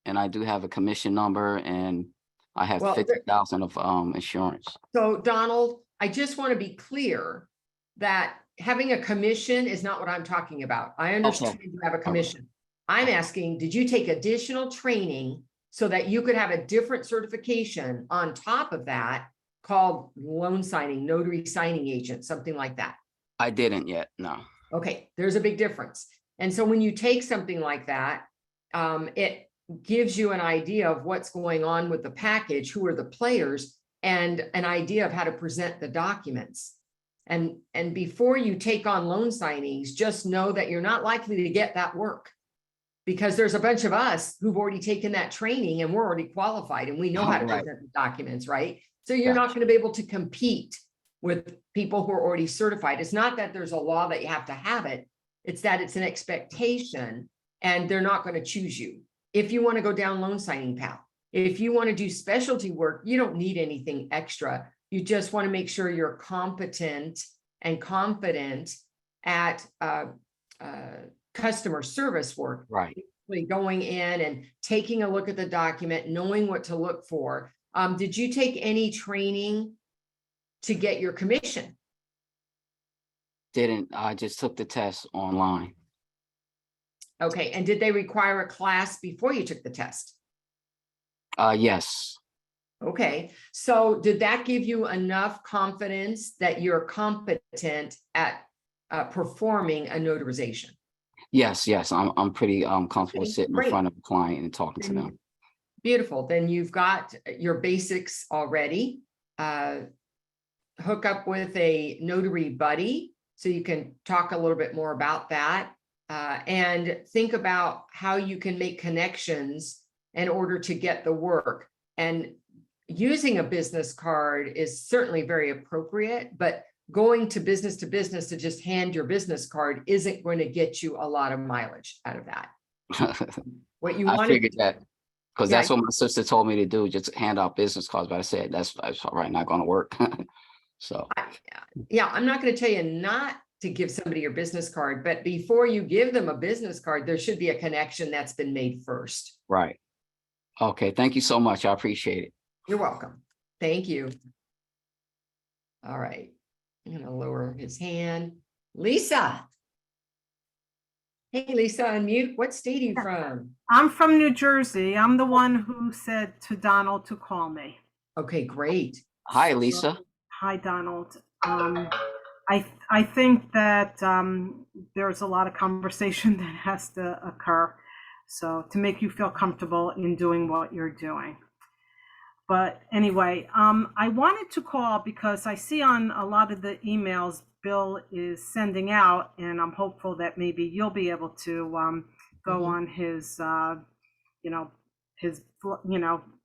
and I do have a commission number and I have 50,000 of insurance. So Donald, I just want to be clear that having a commission is not what I'm talking about. I understand you have a commission. I'm asking, did you take additional training so that you could have a different certification on top of that called loan signing, notary signing agent, something like that? I didn't yet, no. Okay, there's a big difference. And so when you take something like that, it gives you an idea of what's going on with the package, who are the players, and an idea of how to present the documents. And before you take on loan signings, just know that you're not likely to get that work because there's a bunch of us who've already taken that training and we're already qualified and we know how to present the documents, right? So you're not going to be able to compete with people who are already certified. It's not that there's a law that you have to have it. It's that it's an expectation and they're not going to choose you. If you want to go down loan signing path, if you want to do specialty work, you don't need anything extra. You just want to make sure you're competent and confident at customer service work. Right. Going in and taking a look at the document, knowing what to look for. Did you take any training to get your commission? Didn't. I just took the test online. Okay. And did they require a class before you took the test? Yes. Okay. So did that give you enough confidence that you're competent at performing a notarization? Yes. I'm pretty comfortable sitting in front of a client and talking to them. Beautiful. Then you've got your basics already. Hook up with a notary buddy So you can talk a little bit more about that and think about how you can make connections in order to get the work. And using a business card is certainly very appropriate, but going to business to just hand your business card isn't going to get you a lot of mileage out of that. What you I want figured that, because Yeah. that's what my sister told me to do, just hand out business cards, but I said, that's right, not gonna work. So, Yeah, I'm not going to tell you not to give somebody your business card, but before you give them a business card, there should be a connection that's been made first. right. Okay, thank you so much. I appreciate it. You're welcome. Thank you. All right. I'm going to lower his hand. Lisa. Hey, Lisa, unmute. What state are you from? I'm from New Jersey. I'm the one who said to Donald to call me. Okay, great. Hi, Lisa. Hi, Donald. I think that there's a lot of conversation that has to occur, so to make you feel comfortable in doing what you're doing. But anyway, I wanted to call because I see on a lot of the emails Bill is sending out, and I'm hopeful that maybe you'll be able to go on his,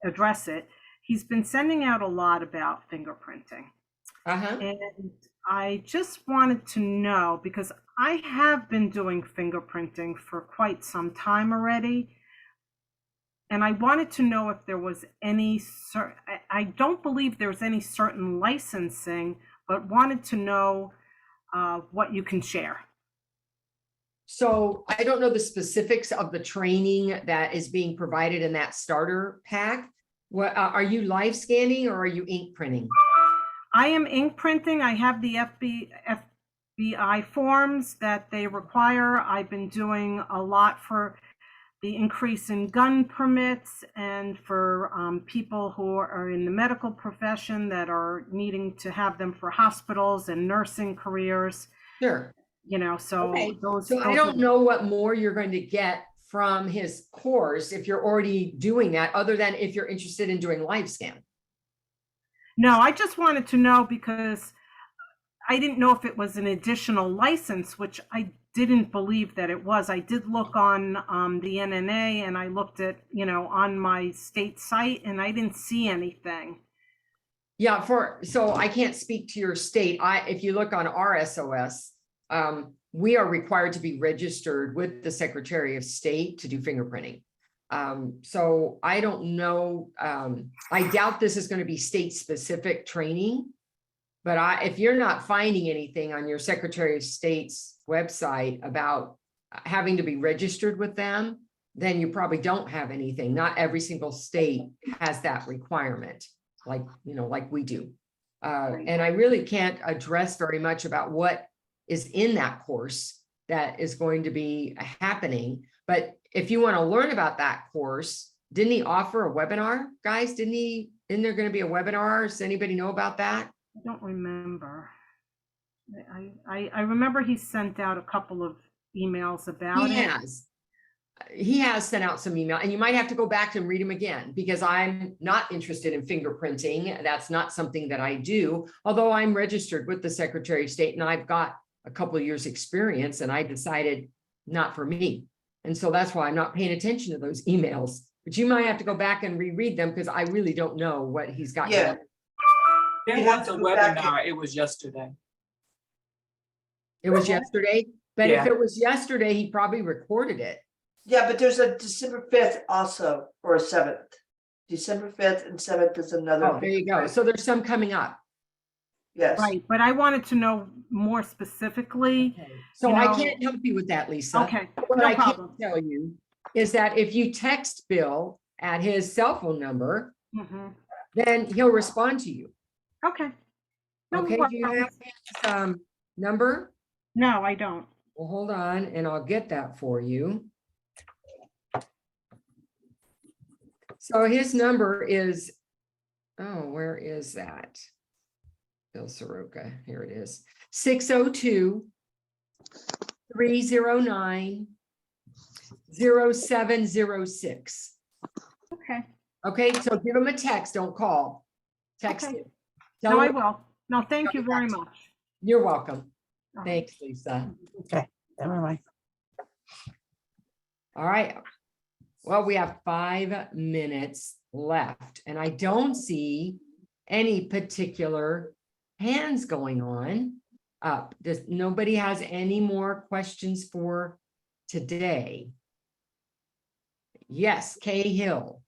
address it. He's been sending out a lot about fingerprinting. And I just wanted to know, because I have been doing fingerprinting for quite some time already. And I wanted to know if there was any I don't believe there's any certain licensing, but wanted to know what you can share. So I don't know the specifics of the training that is being provided in that starter pack. What are you live scanning or are you ink printing? I am ink printing. I have the FBI forms that they require. I've been doing a lot for the increase in gun permits and for people who are in the medical profession that are needing to have them for hospitals and nursing careers. Sure. So okay. those. So I don't know what more you're going to get from his course if you're already doing that, other than if you're interested in doing live scan. No, I just wanted to know because I didn't know if it was an additional license, which I didn't believe that it was. I did look on the NNA and I looked at, on my state site and I didn't see anything. Yeah, so I can't speak to your state. If you look on our SOS, we are required to be registered with the Secretary of State to do fingerprinting. So I don't know. I doubt this is going to be state specific training, but if you're not finding anything on your Secretary of State's website about having to be registered with them, then you probably don't have anything. Not every single state has that requirement, like we do. And I really can't address very much about what is in that course that is going to be happening. But if you want to learn about that course, didn't he offer a webinar, guys? Isn't there going to be a webinar? Does anybody know about that? I don't remember. I remember he sent out a couple of emails about it. He has sent out some email, and you might have to go back and read them again, because I'm not interested in fingerprinting. That's not something that I do, although I'm registered with the Secretary of State and I've got a couple of years experience, and I decided not for me. And so that's why I'm not paying attention to those emails, but you might have to go back and reread them because I really don't know what he's got. Yeah. It was a webinar. It was yesterday. It was yesterday, but Yeah. if it was yesterday, he probably recorded it. Yeah, but there's a December 5th also, or a 7th. December 5th and 7th is another. Oh, there you go. So there's some coming up. Yes. Right, but I wanted to know more specifically. Okay. So I can't help you with that, Lisa. Okay, What no I problem. can tell you is that if you text Bill at his cell phone number, then he'll respond to you. Okay. No Okay, do you problem. have his number? No, I don't. Well, hold on, and I'll get that for you. So his number is, where is that? Bill Soroka, here it is, 602-309-0706. Okay. Okay, so give him a text, don't call. Text Okay. it. No, Tell I him- will. No, thank you very much. You're welcome. Thanks, Lisa. Okay, never mind. All right. Well, we have 5 minutes left and I don't see any particular hands going on up. Does nobody has any more questions for today? Yes, Kay Hill.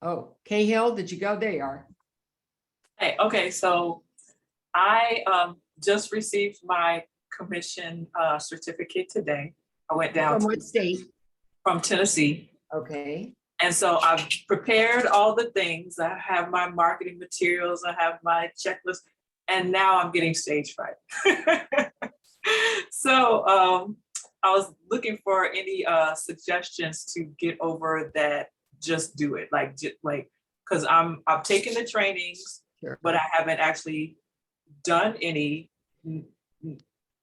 Oh, Kay Hill, did you go? There you are. Hey, okay, so I just received my commission certificate today. I went down From what state? from Tennessee. Okay. And so I've prepared all the things. I have my marketing materials, I have my checklist, and now I'm getting stage fright. So I was looking for any suggestions to get over that. Just do it, because I've taken the trainings, Sure. but I haven't actually done any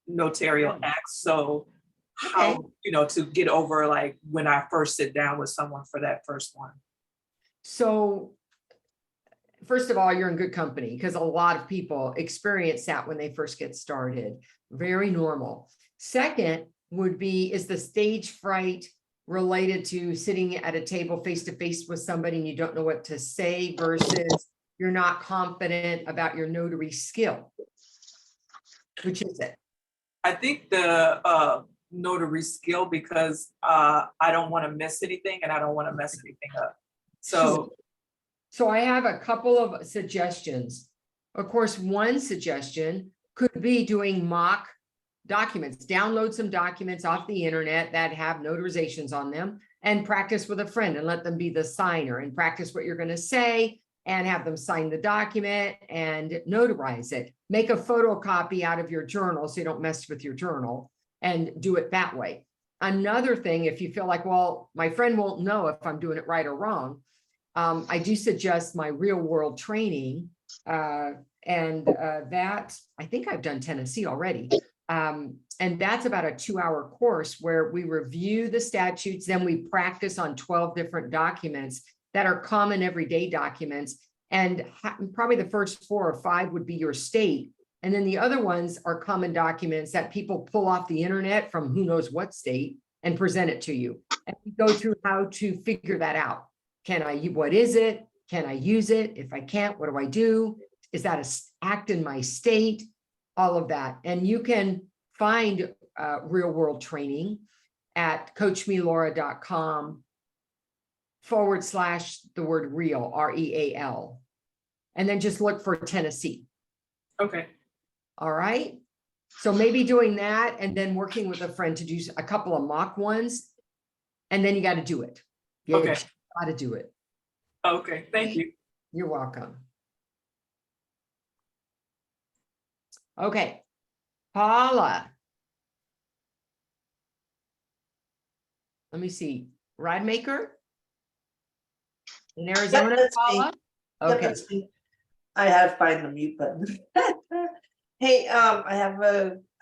notarial acts. So how, to get over like when I first sit down with someone for that first one. So first of all, you're in good company because a lot of people experience that when they first get started. Very normal. Second would be, is the stage fright related to sitting at a table face to face with somebody and you don't know what to say versus you're not confident about your notary skill? Which is it? I think the notary skill, because I don't want to miss anything and I don't want to mess anything up. So I have a couple of suggestions. Of course, one suggestion could be doing mock documents. Download some documents off the internet that have notarizations on them and practice with a friend and let them be the signer and practice what you're going to say and have them sign the document and notarize it. Make a photocopy out of your journal so you don't mess with your journal and do it that way. Another thing, if you feel like, well, my friend won't know if I'm doing it right or wrong, I do suggest my real world training. That I think I've done Tennessee already. And that's about a 2-hour course where we review the statutes, then we practice on 12 different documents that are common everyday documents. And probably the first 4 or 5 would be your state. And then the other ones are common documents that people pull off the internet from who knows what state and present it to you. And we go through how to figure that out. What is it? Can I use it? If I can't, what do I do? Is that an act in my state? All of that. And you can find real world training at coachmelora.com/the word real, REAL. And then just look for Tennessee. okay. All right. So maybe doing that and then working with a friend to do a couple of mock ones. And then you got to do it. You Okay. got to do it. Okay, thank you. You're welcome. Okay, Paula. Let me see, Rodmaker in Arizona, that's me. Paula? Yep, Okay, that's me. I had to find the mute button. Hey, I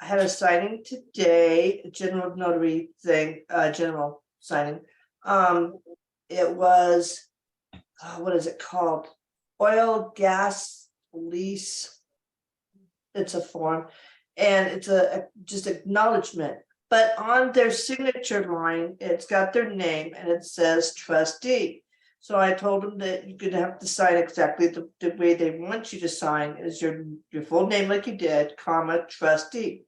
had a signing today, a general notary thing, general signing. It was, what is it called? Oil, gas, lease. It's a form, and it's just acknowledgement. But on their signature line, it's got their name and it says trustee. So I told them that you're gonna have to sign exactly the way they want you to sign is your full name like you did, comma, trustee.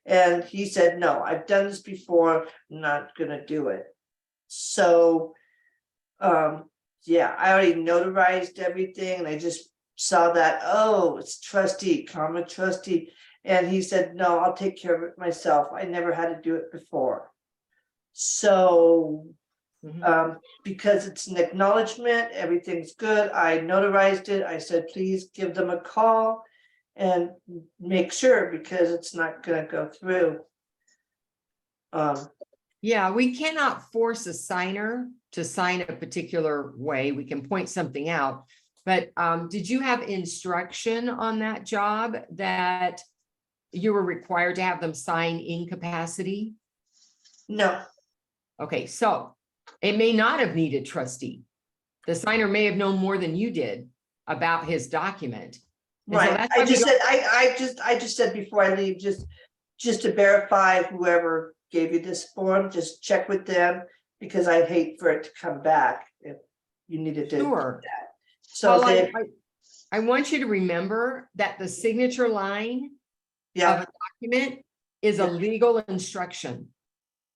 And he said, no, I've done this before, I'm not gonna do it. So, yeah, I already notarized everything and I just saw that, oh, it's trustee, comma, trustee. And he said, no, I'll take care of it myself. I never had to do it before. So, because it's an acknowledgement, everything's good. I notarized it. I said, please give them a call and make sure because it's not gonna go through. yeah, we cannot force a signer to sign a particular way. We can point something out. But did you have instruction on that job that you were required to have them sign in capacity? No. Okay, so it may not have needed trustee. The signer may have known more than you did about his document. And so Right, that's I why we just don't- said, I just said before I leave, just to verify whoever gave you this form, just check with them. Because I'd hate for it to come back if you needed to do Sure. that. So Well, they, I want you to remember that the signature line of yeah, a document is a Yeah. legal instruction.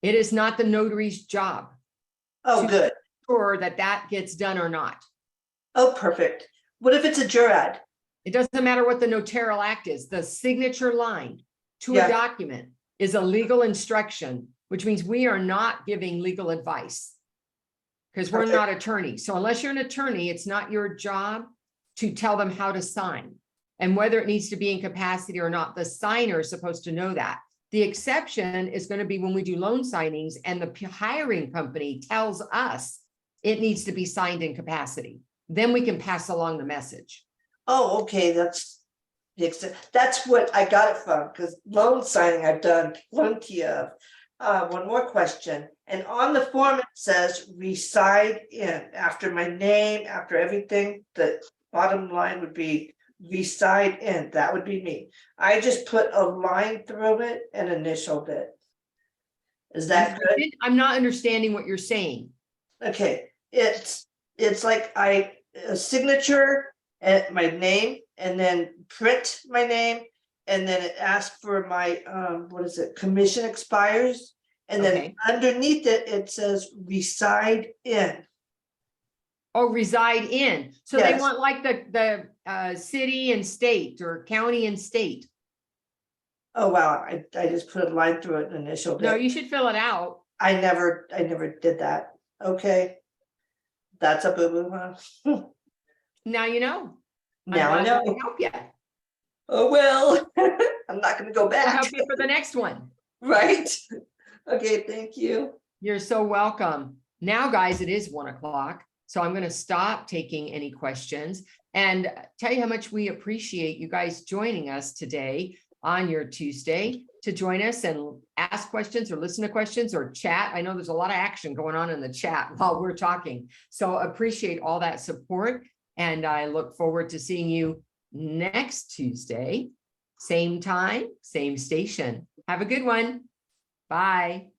It is not the notary's job oh, to- good, or that gets done or not. oh, perfect. What if it's a jurad? It doesn't matter what the notarial act is. The signature line to Yeah. a document is a legal instruction, which means we are not giving legal advice. Because we're Perfect. not attorneys. So unless you're an attorney, it's not your job to tell them how to sign. And whether it needs to be in capacity or not, the signer is supposed to know that. The exception is going to be when we do loan signings and the hiring company tells us it needs to be signed in capacity. Then we can pass along the message. Oh, okay, that's what I got it from, because loan signing I've done plenty of. One more question, and on the form it says reside in, after my name, after everything, the bottom line would be reside in, that would be me. I just put a line through it and initialed it. Is that good? I'm not understanding what you're saying. Okay, it's like a signature at my name and then print my name. And then it asks for my, what is it, commission expires. And then Okay. underneath it, it says reside in. Oh, reside in. So they Yes. want like the city and state or county and state. Oh, wow, I just put a line through it and initialed No, it. you should fill it out. I never did that. Okay. That's a boo-boo, huh? Now you know. I'm Now I glad we know. can help you. Oh, well, I'm not gonna go We'll back, help you for the next one. right? Okay, thank you. You're so welcome. Now, guys, it is 1 o'clock. So I'm going to stop taking any questions and tell you how much we appreciate you guys joining us today on your Tuesday to join us and ask questions or listen to questions or chat. I know there's a lot of action going on in the chat while we're talking. So appreciate all that support. And I look forward to seeing you next Tuesday, same time, same station. Have a good one. Bye.